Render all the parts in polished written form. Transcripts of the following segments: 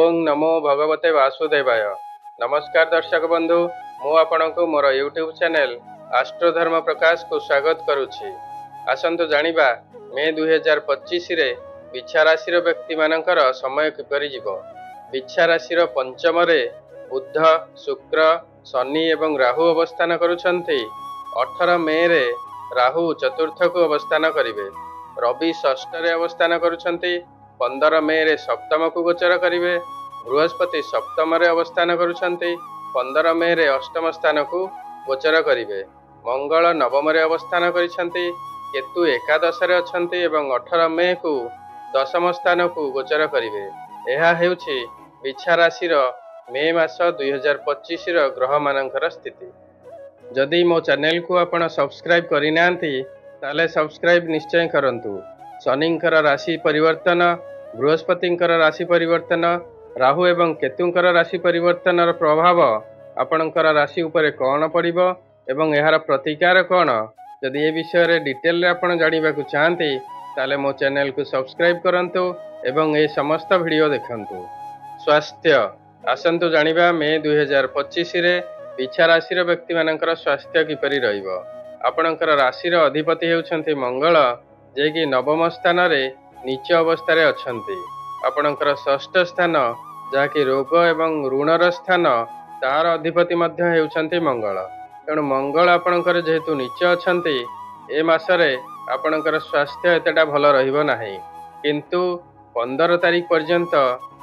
ओं नमो भगवते वासुदेवाय। नमस्कार दर्शक बंधु, मु आपणको मोर यूट्यूब चैनल आस्ट्रोधर्म प्रकाश को स्वागत करुछि। आसंतु जानिबा मे 2025 रे बिच्छा राशि व्यक्ति मानकर समय किपरि जीवो। बिच्छा राशि पंचम रे बुध, शुक्र, शनि एवं राहु अवस्थान करुछन्ति। 18 मे रे राहु चतुर्थ को अवस्थान करिवे। रवि षष्ठ रे अवस्थान करुछन्ति। 15 मे रे सप्तम को गोचर करिवे। बृहस्पति सप्तम रे अवस्थान करुछन्ति। 15 मे रे अष्टम स्थान को गोचर करिवे। मंगल नवम रे अवस्थान करिछन्ति। केतु एकादश रे अछन्ति एवं 18 मे को दशम स्थान को गोचर करिवे। एहा हेउछि बिच्छा राशि मे मास 2025 ग्रह मानकर स्थिति। जदि मो चैनल को आपण सब्सक्राइब करिनांती ताले सब्सक्राइब निश्चय करंतु। शनिंकर राशि परिवर्तन, बृहस्पतिंकर राशि परिवर्तन, राहु एवं केतुंकर राशि परिवर्तन प्रभाव आपणकर राशि उपरे कौन पड़िबो एवं एहार प्रतिकार कौन, जदि ए विषय रे डिटेल रे आपण जानिबा को चाहंती ताले मो चैनल को सब्सक्राइब करंतु एवं ए समस्त वीडियो देखंतु। स्वास्थ्य आसंतु जानिबा मे 2025 रे बिच्छा राशि व्यक्ति मानकर स्वास्थ्य किपरि रहिबो। आपणकर राशि अधिपति हेउछन्ति मंगल, जे कि नवम स्थान रे नीच अवस्था रे अछन्ति। आपणकर षष्ठ स्थान जहाँकि रोग एवं ऋणर स्थान, तार अधिपति मध्य हेउछन्ति मंगल। तेणु मंगल आपणकर जेहेतु नीच अछन्ति, ए मासरे आपणकर स्वास्थ्य एतेटा भल रहिबो नाही। किंतु 15 तारिख पर्यंत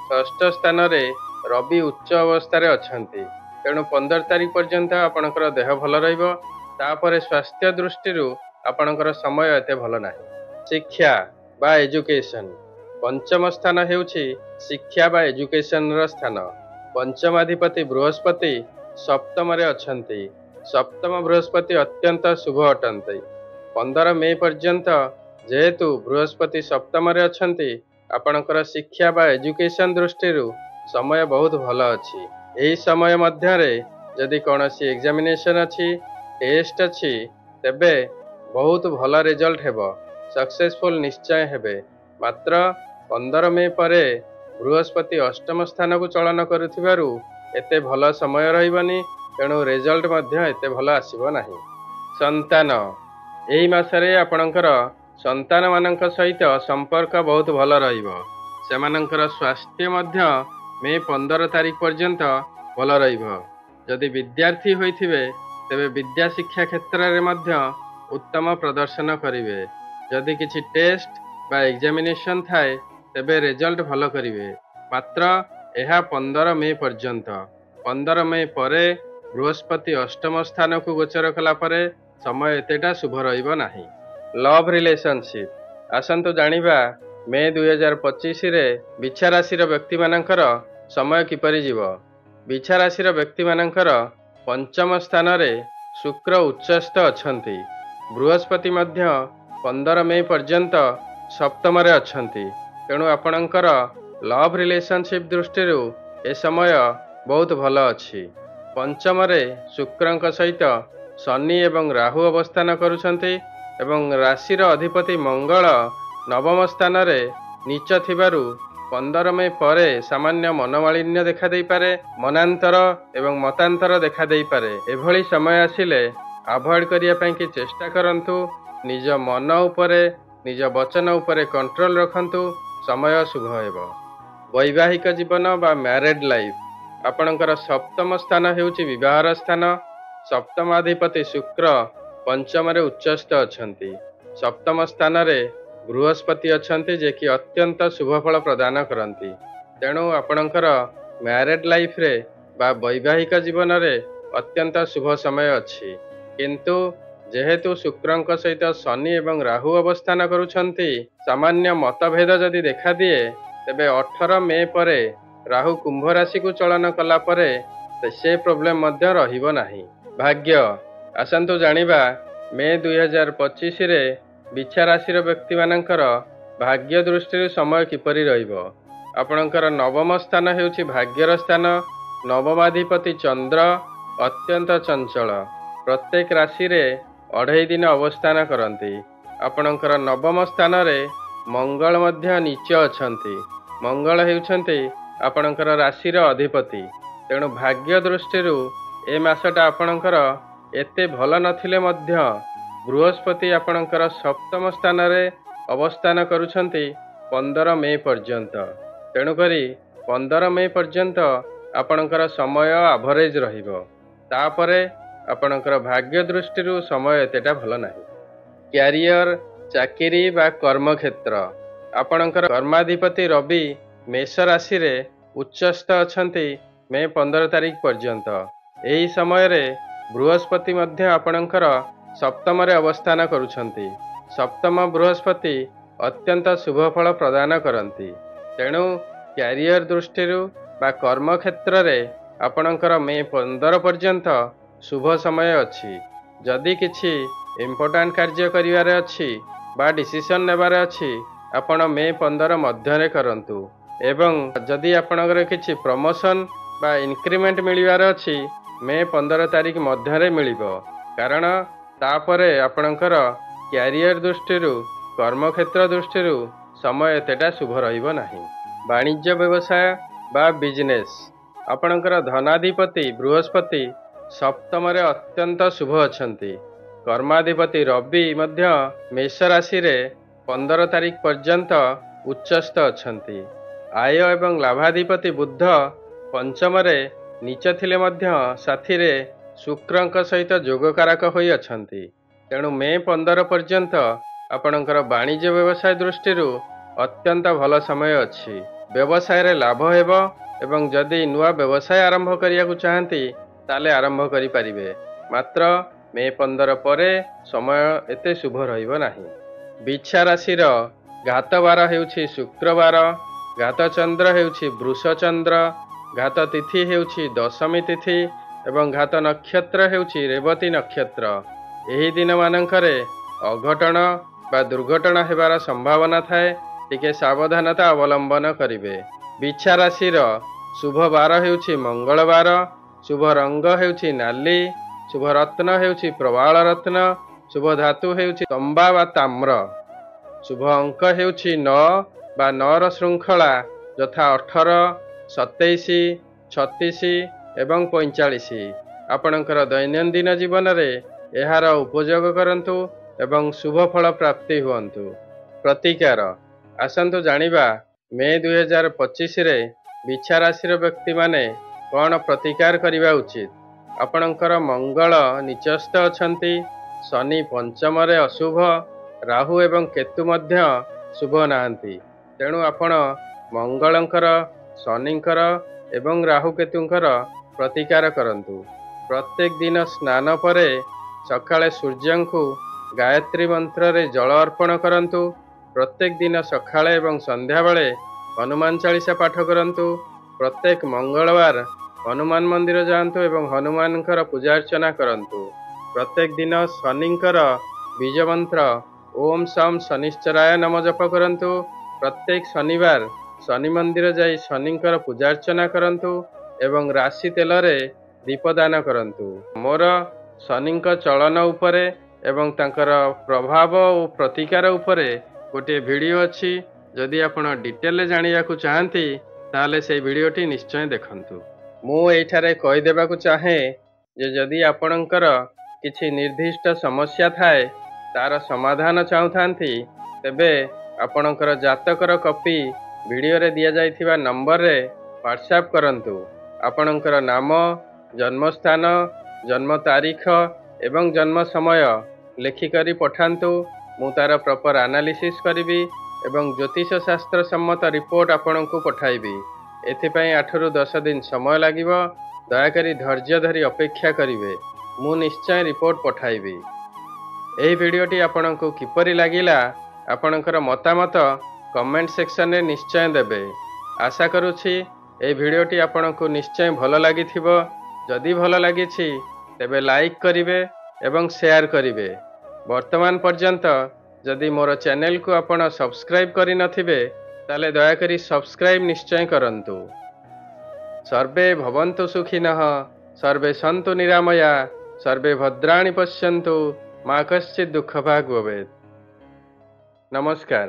षष्ठ स्थान रे रवि उच्च अवस्था रे अछन्ति। तेणु 15 तारिख पर्यंत आपणकर देह भल रहिबो। तापरे स्वास्थ्य दृष्टि आपणकर समय एते भल नाही। शिक्षा बा एजुकेशन, पंचम स्थान हेउछि शिक्षा बा एजुकेशन र स्थान। पंचमाधिपति बृहस्पति सप्तम रे अछन्ति। सप्तम बृहस्पति अत्यंत शुभ अटन्ति। 15 मे पर्यंत जेहेतु बृहस्पति सप्तम रे अछन्ति, आपणकर शिक्षा बा एजुकेशन दृष्टि समय बहुत भल अछि। एही समय मध्य रे जदि कोनोसी एग्जामिनेशन अछि, टेस्ट अछि, तेबे बहुत भल रिजल्ट हेबो, सक्सेसफुल निश्चय हेबे। मात्र 15 मे परे बृहस्पति अष्टम स्थान को चलन करुथिबारु एते भल समय रहिबनी। तेणु रिजल्ट मध्य एते भल आसीबो नाही। संतान एही मासरे आपणकर संतान मानक सहित संपर्क बहुत भल रहिबो। सेमानकर स्वास्थ्य मध्य मे 15 तारिख पर्यंत भल रहिबो। जदि विद्यार्थी होइथिबे तेबे विद्या शिक्षा क्षेत्र रे मध्य उत्तम प्रदर्शन करिवे। जदि किछि टेस्ट बा एग्जामिनेशन थाए तेबे रिजल्ट भल करिवे। मात्र एहा 15 मे पर्यंत। 15 मे परे बृहस्पति अष्टम स्थान को गोचर कला परे समय एतेटा शुभ रहिबो नाही। लव रिलेशनशिप आसंतु जानिबा मे 2025 रे बिच्छा राशि व्यक्ति मानकर समय किपरि जीवो। बिच्छा राशि व्यक्ति मानकर पंचम स्थान रे शुक्र उच्चस्थ अछन्ति। बृहस्पति मध्य 15 मे पर्यंत सप्तम रे अछन्ति। तेणु आपणकर लव रिलेशनशिप दृष्टि ए समय बहुत भल अछि। पंचम रे शुक्रंक सहित शनि एवं राहु अवस्थान करुछन्ति एवं राशि अधिपति मंगल नवम स्थान रे नीच थिबारु 15 मे परे सामान्य मनमालिन्य देखा देई पारे, मनांतर एवं मतांतर देखा देई पारे। एभली समय आसिले अवॉइड करिया पई कि चेष्टा करंतु। निज मन उपरे निज वचन उपरे कंट्रोल रखंतु, समय शुभ हेबो। वैवाहिक जीवन बा मैरिड लाइफ आपणकर सप्तम स्थान हेउछि विवाहर स्थान। सप्तमाधिपति शुक्र पंचम रे उच्चस्थ अछन्ति। सप्तम स्थान रे बृहस्पति अछन्ति, जे कि अत्यंत शुभ फल प्रदान करंती। तेणु आपणकर मैरिड लाइफ रे बा वैवाहिक जीवन रे अत्यंत शुभ समय अछि। किंतु जेहेतु शुक्रंक सहित शनि एवं राहु अवस्थान करुछन्ति, सामान्य मतभेद जदि देखा दिए तेबे 18 मे परे राहु कुंभ राशि को चलन कला परे से प्रॉब्लम मध्य रहिबो नाही। भाग्य आसंतु जानिबा मे 2025 रे बिच्छा राशि व्यक्ति मानकर भाग्य दृष्टि समय किपरि रहिबो। आपणकर नवम स्थान हेउछि भाग्यर स्थान। नवमाधिपति चंद्र अत्यंत चंचल, प्रत्येक राशि रे 2.5 दिन अवस्थान करंती। आपणकर नवम स्थान रे मंगल मध्य नीच अछन्ति। मंगल हेउछन्ति ଆପଣଙ୍କର ରାଶିର ଅଧିପତି। ତେଣୁ ଭାଗ୍ୟ ଦୃଷ୍ଟିରୁ ଏ ମାସଟା ଆପଣଙ୍କର ଏତେ ଭଲ ନଥିଲେ ମଧ୍ୟ ବୃହସ୍ପତି ଆପଣଙ୍କର ସପ୍ତମ ସ୍ଥାନରେ ଅବସ୍ଥାନ କରୁଛନ୍ତି 15 ମେ ପର୍ଯ୍ୟନ୍ତ। ତେଣୁକରି 15 ମେ ପର୍ଯ୍ୟନ୍ତ ଆପଣଙ୍କର ସମୟ ଆଭରେଜ ରହିବ। ତାପରେ ଆପଣଙ୍କର ଭାଗ୍ୟ ଦୃଷ୍ଟିରୁ ସମୟ ଏତେଟା ଭଲ ନାହିଁ। କ୍ୟାରିୟର, ଚାକିରି ବା କର୍ମକ୍ଷେତ୍ର, ଆପଣଙ୍କର କର୍ମାଧିପତି ରବି ମେଷ ରାଶିରେ ଉଚ୍ଚସ୍ଥ ଅଛନ୍ତି ମେ 15 ତାରିଖ ପର୍ଯ୍ୟନ୍ତ। ଏହି ସମୟରେ ବୃହସ୍ପତି ମଧ୍ୟ ଆପଣଙ୍କର ସପ୍ତମରେ ଅବସ୍ଥାନ କରୁଛନ୍ତି। ସପ୍ତମ ବୃହସ୍ପତି ଅତ୍ୟନ୍ତ ଶୁଭ ଫଳ ପ୍ରଦାନ କରନ୍ତି। ତେଣୁ କ୍ୟାରିୟର ଦୃଷ୍ଟିରୁ ବା କର୍ମକ୍ଷେତ୍ରରେ ଆପଣଙ୍କର ମେ 15 ପର୍ଯ୍ୟନ୍ତ ଶୁଭ ସମୟ ଅଛି। ଯଦି କିଛି ଇମ୍ପୋର୍ଟାଣ୍ଟ କାର୍ଯ୍ୟ କରିବାରେ ଅଛି ବା ଡିସିସନ୍ ନେବାର ଅଛି, ଆପଣ ମେ 15 ମଧ୍ୟରେ କରନ୍ତୁ। ଏବଂ ଯଦି ଆପଣଙ୍କର କିଛି ପ୍ରମୋସନ୍ ବା ଇନକ୍ରିମେଣ୍ଟ ମିଳିବାର ଅଛି, ମେ 15 ତାରିଖ ମଧ୍ୟରେ ମିଳିବ। କାରଣ ତାପରେ ଆପଣଙ୍କର କ୍ୟାରିୟର ଦୃଷ୍ଟିରୁ, କର୍ମକ୍ଷେତ୍ର ଦୃଷ୍ଟିରୁ ସମୟ ଏତେଟା ଶୁଭ ରହିବ ନାହିଁ। ବାଣିଜ୍ୟ ବ୍ୟବସାୟ ବା ବିଜନେସ୍, ଆପଣଙ୍କର ଧନାଧିପତି ବୃହସ୍ପତି ସପ୍ତମରେ ଅତ୍ୟନ୍ତ ଶୁଭ ଅଛନ୍ତି। କର୍ମାଧିପତି ରବି ମଧ୍ୟ ମେଷ ରାଶିରେ 15 ତାରିଖ ପର୍ଯ୍ୟନ୍ତ ଉଚ୍ଚସ୍ଥ ଅଛନ୍ତି। ଆୟ ଏବଂ ଲାଭାଧିପତି ବୁଧ ପଞ୍ଚମରେ ନୀଚ ଥିଲେ ମଧ୍ୟ ସାଥିରେ ଶୁକ୍ରଙ୍କ ସହିତ ଯୋଗକାରକ ହୋଇ ଅଛନ୍ତି। ତେଣୁ ମେ 15 ପର୍ଯ୍ୟନ୍ତ ଆପଣଙ୍କର ବାଣିଜ୍ୟ ବ୍ୟବସାୟ ଦୃଷ୍ଟିରୁ ଅତ୍ୟନ୍ତ ଭଲ ସମୟ ଅଛି। ବ୍ୟବସାୟରେ ଲାଭ ହେବ ଏବଂ ଯଦି ନୂଆ ବ୍ୟବସାୟ ଆରମ୍ଭ କରିବାକୁ ଚାହାନ୍ତି ତାହେଲେ ଆରମ୍ଭ କରିପାରିବେ। ମାତ୍ର ମେ 15 ପରେ ସମୟ ଏତେ ଶୁଭ ରହିବ ନାହିଁ। ବିଛା ରାଶିର ଘାତ ବାର ହେଉଛି ଶୁକ୍ରବାର, ଘାତ ଚନ୍ଦ୍ର ହେଉଛି ବୃଷ ଚନ୍ଦ୍ର, ଘାତ ତିଥି ହେଉଛି ଦଶମୀ ତିଥି ଏବଂ ଘାତ ନକ୍ଷତ୍ର ହେଉଛି ରେବତୀ ନକ୍ଷତ୍ର। ଏହି ଦିନମାନଙ୍କରେ ଅଘଟଣ ବା ଦୁର୍ଘଟଣା ହେବାର ସମ୍ଭାବନା ଥାଏ। ଟିକେ ସାବଧାନତା ଅବଲମ୍ବନ କରିବେ। ବିଛା ରାଶିର ଶୁଭ ବାର ହେଉଛି ମଙ୍ଗଳବାର, ଶୁଭ ରଙ୍ଗ ହେଉଛି ନାଲି, ଶୁଭ ରତ୍ନ ହେଉଛି ପ୍ରବାଳ ରତ୍ନ, ଶୁଭ ଧାତୁ ହେଉଛି ତମ୍ବା ବା ତାମ୍ର, ଶୁଭ ଅଙ୍କ ହେଉଛି 9 ବା 9ର ଶୃଙ୍ଖଳା ଯଥା 18, 27, 36 ଏବଂ 45। ଆପଣଙ୍କର ଦୈନନ୍ଦିନ ଜୀବନରେ ଏହାର ଉପଯୋଗ କରନ୍ତୁ ଏବଂ ଶୁଭ ଫଳ ପ୍ରାପ୍ତି ହୁଅନ୍ତୁ। ପ୍ରତିକାର, ଆସନ୍ତୁ ଜାଣିବା ମେ 2025ରେ ବିଛା ରାଶିର ବ୍ୟକ୍ତିମାନେ କ'ଣ ପ୍ରତିକାର କରିବା ଉଚିତ। ଆପଣଙ୍କର ମଙ୍ଗଳ ନିଚସ୍ଥ ଅଛନ୍ତି, ଶନି ପଞ୍ଚମରେ ଅଶୁଭ, ରାହୁ ଏବଂ କେତୁ ମଧ୍ୟ ଶୁଭ ନାହାନ୍ତି। ତେଣୁ ଆପଣ ମଙ୍ଗଳଙ୍କର, ଶନିଙ୍କର ଏବଂ ରାହୁ କେତୁଙ୍କର ପ୍ରତିକାର କରନ୍ତୁ। ପ୍ରତ୍ୟେକ ଦିନ ସ୍ନାନ ପରେ ସକାଳେ ସୂର୍ଯ୍ୟଙ୍କୁ ଗାୟତ୍ରୀ ମନ୍ତ୍ରରେ ଜଳ ଅର୍ପଣ କରନ୍ତୁ। ପ୍ରତ୍ୟେକ ଦିନ ସକାଳେ ଏବଂ ସନ୍ଧ୍ୟାବେଳେ ହନୁମାନ ଚାଳିଶା ପାଠ କରନ୍ତୁ। ପ୍ରତ୍ୟେକ ମଙ୍ଗଳବାର ହନୁମାନ ମନ୍ଦିର ଯାଆନ୍ତୁ ଏବଂ ହନୁମାନଙ୍କର ପୂଜାର୍ଚ୍ଚନା କରନ୍ତୁ। ପ୍ରତ୍ୟେକ ଦିନ ଶନିଙ୍କର ବୀଜ ମନ୍ତ୍ର ଓମ୍ ସମ୍ ଶନିଶ୍ଚରାୟ ନମ ଜପ କରନ୍ତୁ। ପ୍ରତ୍ୟେକ ଶନିବାର ଶନି ମନ୍ଦିର ଯାଇ ଶନିଙ୍କର ପୂଜାର୍ଚ୍ଚନା କରନ୍ତୁ ଏବଂ ରାଶି ତେଲରେ ଦୀପଦାନ କରନ୍ତୁ। ମୋର ଶନିଙ୍କ ଚଳନ ଉପରେ ଏବଂ ତାଙ୍କର ପ୍ରଭାବ ଓ ପ୍ରତିକାର ଉପରେ ଗୋଟିଏ ଭିଡ଼ିଓ ଅଛି। ଯଦି ଆପଣ ଡିଟେଲରେ ଜାଣିବାକୁ ଚାହାନ୍ତି ତାହେଲେ ସେହି ଭିଡ଼ିଓଟି ନିଶ୍ଚୟ ଦେଖନ୍ତୁ। ମୁଁ ଏଇଠାରେ କହିଦେବାକୁ ଚାହେଁ ଯେ ଯଦି ଆପଣଙ୍କର କିଛି ନିର୍ଦ୍ଦିଷ୍ଟ ସମସ୍ୟା ଥାଏ, ତାର ସମାଧାନ ଚାହୁଁଥାନ୍ତି, ତେବେ ଆପଣଙ୍କର ଜାତକର କପି ଭିଡ଼ିଓରେ ଦିଆଯାଇଥିବା ନମ୍ବରରେ ହ୍ୱାଟ୍ସଆପ୍ କରନ୍ତୁ। ଆପଣଙ୍କର ନାମ, ଜନ୍ମସ୍ଥାନ, ଜନ୍ମ ତାରିଖ ଏବଂ ଜନ୍ମ ସମୟ ଲେଖିକରି ପଠାନ୍ତୁ। ମୁଁ ତାର ପ୍ରପର ଆନାଲିସିସ୍ କରିବି ଏବଂ ଜ୍ୟୋତିଷ ଶାସ୍ତ୍ର ସମ୍ମତ ରିପୋର୍ଟ ଆପଣଙ୍କୁ ପଠାଇବି। ଏଥିପାଇଁ 8ରୁ 10 ଦିନ ସମୟ ଲାଗିବ। ଦୟାକରି ଧୈର୍ଯ୍ୟ ଧରି ଅପେକ୍ଷା କରିବେ। ମୁଁ ନିଶ୍ଚୟ ରିପୋର୍ଟ ପଠାଇବି। ଏହି ଭିଡ଼ିଓଟି ଆପଣଙ୍କୁ କିପରି ଲାଗିଲା ଆପଣଙ୍କର ମତାମତ କମେଣ୍ଟ ସେକ୍ସନରେ ନିଶ୍ଚୟ ଦେବେ। ଆଶା କରୁଛି ଏହି ଭିଡ଼ିଓଟି ଆପଣଙ୍କୁ ନିଶ୍ଚୟ ଭଲ ଲାଗିଥିବ। ଯଦି ଭଲ ଲାଗିଛି ତେବେ ଲାଇକ୍ କରିବେ ଏବଂ ସେୟାର କରିବେ। ବର୍ତ୍ତମାନ ପର୍ଯ୍ୟନ୍ତ ଯଦି ମୋର ଚ୍ୟାନେଲକୁ ଆପଣ ସବସ୍କ୍ରାଇବ୍ କରିନଥିବେ ତାହେଲେ ଦୟାକରି ସବସ୍କ୍ରାଇବ୍ ନିଶ୍ଚୟ କରନ୍ତୁ। ସର୍ବେ ଭବନ୍ତୁ ସୁଖିନଃ, ସର୍ବେ ସନ୍ତୁ ନିରାମୟା, ସର୍ବେ ଭଦ୍ରାଣି ପଶ୍ୟନ୍ତୁ, ମା କଶ୍ଚିତ୍ ଦୁଃଖ ଭାଗ୍ ଭବେତ୍। ନମସ୍କାର।